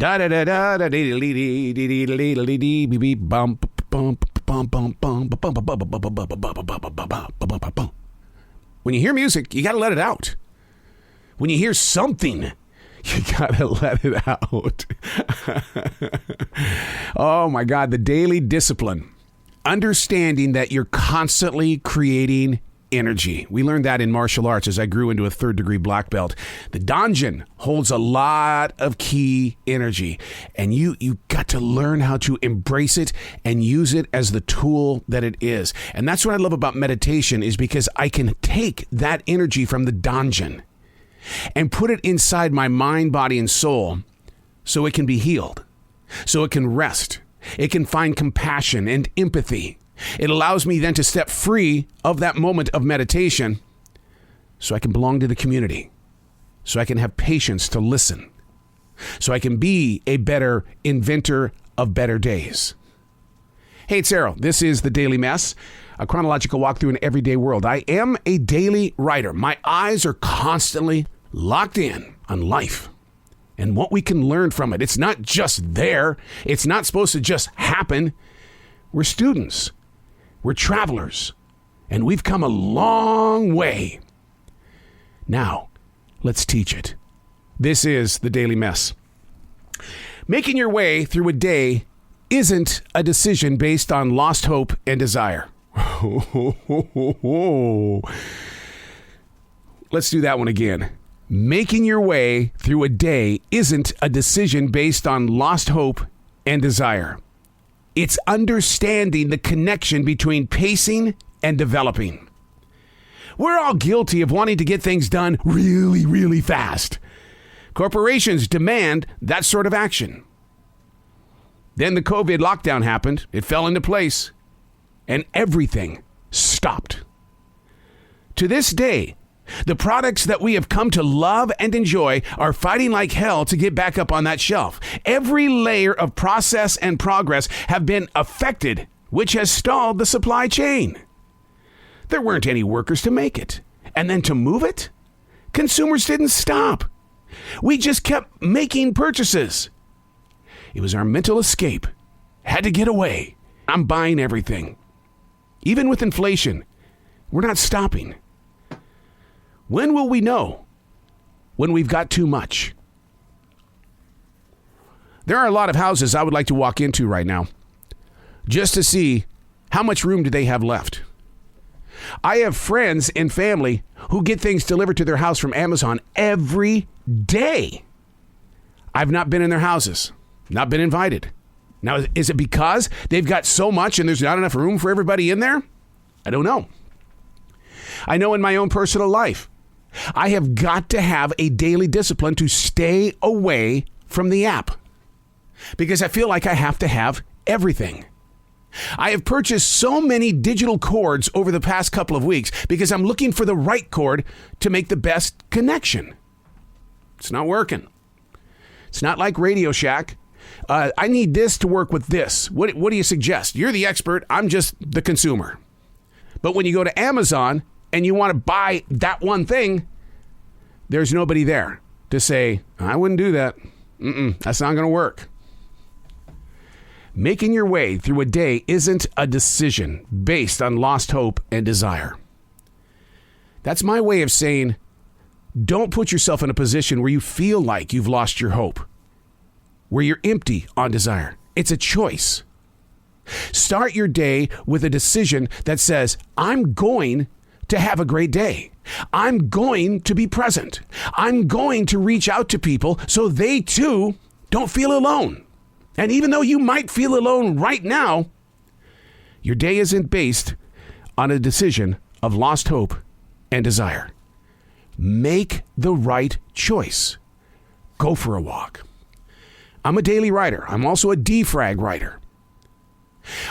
Da da da da da dee dee dee dee dee dee dee dee bum bum bum bum bum bum bum. When you hear music, you got to let it out. When you hear something, you got to let it out. Oh my God, the daily discipline. Understanding that you're constantly creating energy. We learned that in martial arts as I grew into a 3rd degree black belt. The Danjin holds a lot of key energy, and you got to learn how to embrace it and use it as the tool that it is. And that's what I love about meditation, is because I can take that energy from the Danjin and put it inside my mind, body, and soul so it can be healed, so it can rest. It can find compassion and empathy. It allows me then to step free of that moment of meditation so I can belong to the community, so I can have patience to listen, so I can be a better inventor of better days. Hey, it's Errol. This is The Daily Mess, a chronological walk through an everyday world. I am a daily writer. My eyes are constantly locked in on life and what we can learn from it. It's not just there. It's not supposed to just happen. We're students. We're travelers, and we've come a long way. Now, let's teach it. This is The Daily Mess. Making your way through a day isn't a decision based on lost hope and desire. Let's do that one again. Making your way through a day isn't a decision based on lost hope and desire. It's understanding the connection between pacing and developing. We're all guilty of wanting to get things done really, really fast. Corporations demand that sort of action. Then the COVID lockdown happened. It fell into place, and everything stopped. To this day, the products that we have come to love and enjoy are fighting like hell to get back up on that shelf. Every layer of process and progress have been affected, which has stalled the supply chain. There weren't any workers to make it. And then to move it, consumers didn't stop. We just kept making purchases. It was our mental escape. Had to get away. I'm buying everything. Even with inflation, we're not stopping. When will we know? When we've got too much. There are a lot of houses I would like to walk into right now just to see how much room do they have left. I have friends and family who get things delivered to their house from Amazon every day. I've not been in their houses, not been invited. Now, is it because they've got so much and there's not enough room for everybody in there? I don't know. I know in my own personal life, I have got to have a daily discipline to stay away from the app because I feel like I have to have everything. I have purchased so many digital cords over the past couple of weeks because I'm looking for the right cord to make the best connection. It's not working. It's not like Radio Shack. I need this to work with this. What do you suggest? You're the expert. I'm just the consumer. But when you go to Amazon and you want to buy that one thing, there's nobody there to say, I wouldn't do that. That's not going to work. Making your way through a day isn't a decision based on lost hope and desire. That's my way of saying, don't put yourself in a position where you feel like you've lost your hope, where you're empty on desire. It's a choice. Start your day with a decision that says, I'm going to have a great day. I'm going to be present. I'm going to reach out to people so they too don't feel alone. And even though you might feel alone right now, your day isn't based on a decision of lost hope and desire. Make the right choice. Go for a walk. I'm a daily writer. I'm also a defrag writer.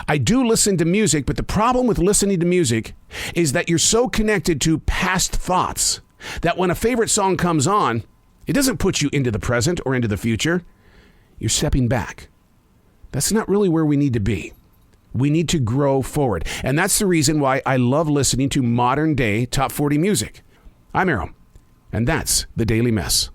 I do listen to music, but the problem with listening to music is that you're so connected to past thoughts that when a favorite song comes on, it doesn't put you into the present or into the future. You're stepping back. That's not really where we need to be. We need to grow forward. And that's the reason why I love listening to modern day top 40 music. I'm Errol, and that's The Daily Mess.